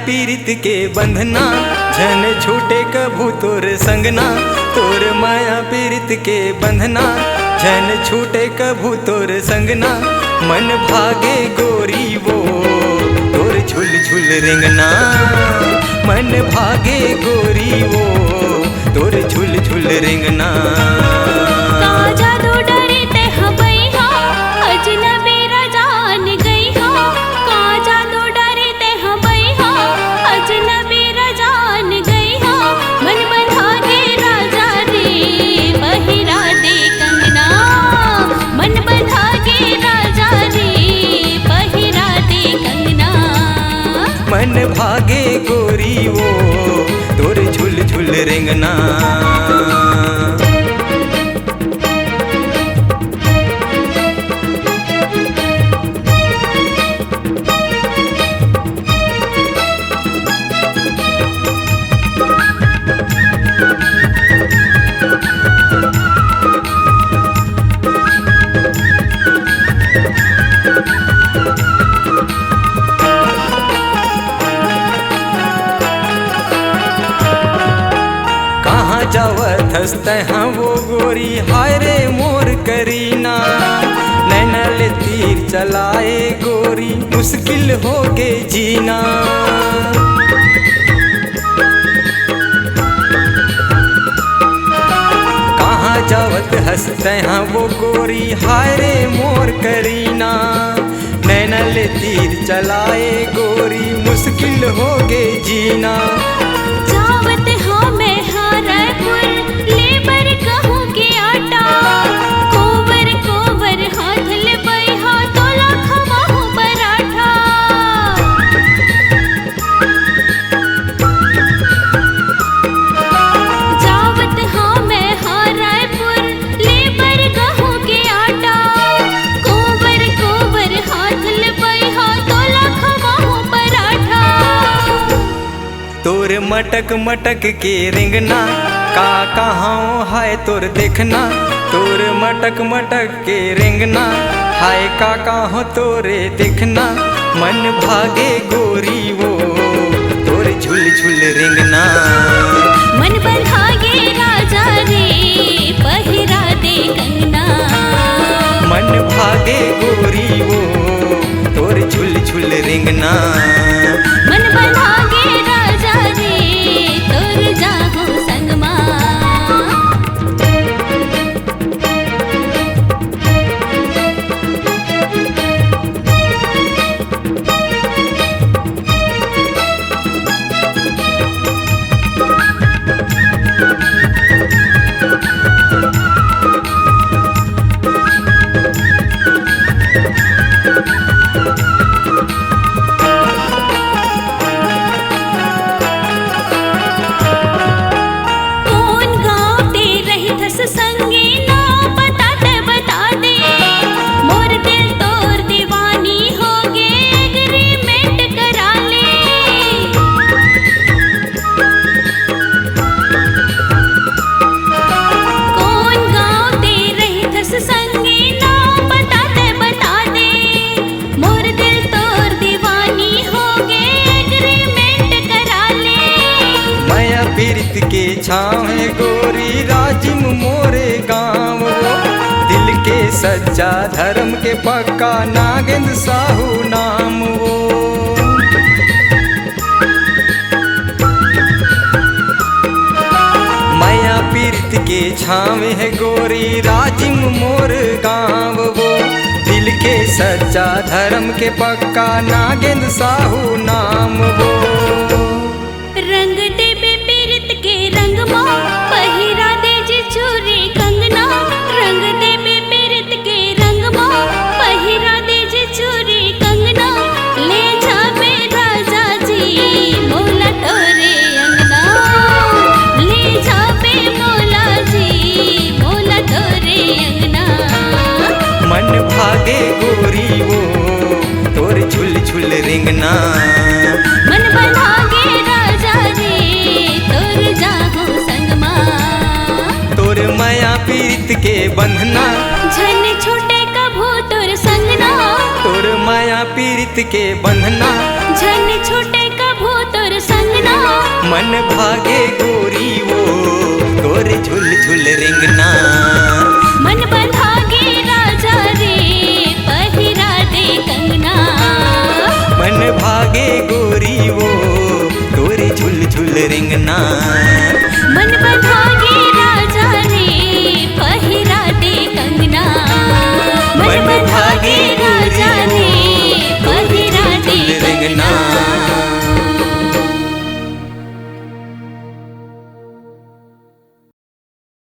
पीरित के बंधना, झन छूटे कभू तोर संगना। तोर माया पीरित के बंधना, झन छूटे कभू तोर संगना। मन भागे गोरी वो तोर झुल झुल रेंगना। मन भागे गोरी वो तोर झुल झुल रेंगना। मन भागे गोरी वो तोर झुल झुल रेंगना। जावत हंसते हाँ वो गोरी, हाय रे मोर करीना। नैनल तीर चलाए गोरी, मुश्किल हो गे जीना। कहाँ जावत हंसते हाँ वो गोरी, हाय रे मोर करीना। नैनल तीर चलाए गोरी, मुश्किल हो गे जीना। जावत हाँ मैं लेबर कहूँ के आटा, कोवर कोवर हाथ ले बई हाथ तोला खवाहूँ पराठा। जावत हाँ मैं रायपुर, लेबर कहूँ के आटा, कोवर कोवर हाथ ले बई हाथ तोला खवाहूँ पराठा। तोर मटक मटक के रेंगना, का कहाँ है तोर देखना। तोर मटक मटक के रेंगना, हाय का कहाँ तोरे देखना। मन भागे गोरी वो तोर झुल झुल रेंगना। मन भागे राजा रे पहिरा दे कंगना। मन भागे गोरी वो तोर झुल झुल रेंगना। मन भागे राजा रे तोर जाहू संगमा। पीरित के छावे गोरी राजिम मोरे गाँव। दिल के सच्चा धर्म के पक्का नागेंद्र साहू नाम वो। माया पीरित के छावे है गोरी राजिम मोर गाँव वो। दिल के सच्चा धर्म के पक्का नागेंद्र साहू नाम वो। रंग देबे पीरित के रंग मा, पहिरा दे जी चूरी कंगना। रंग देबे पीरित के रंग मा, पहिरा दे जी चूरी कंगना। ले जाबे राजा जी मौला तोरे अंगना। ले जाबे मौला जी मौला तोरे अंगना। मन भागे गोरी वो तोर झुल झुल रेंगना। मन भागे राजा रे तोर जाहू संगमा। तोर माया पीरित के बंधना, झन छूटे कभू तोर संगना। तोर माया पीरित के बंधना, झन छूटे कभू तोर मन भागे गोरी वो तोर झुल झुल रिंगना। मन बंधागे राजा रे पहिरा दे कंगना। मन भागे गोरी वो तोर झुल झुल रिंगना। मन बंधागे राजा रे पहिरा दे कंगना। मन भागे राजा रे पहिरा दे कंगना।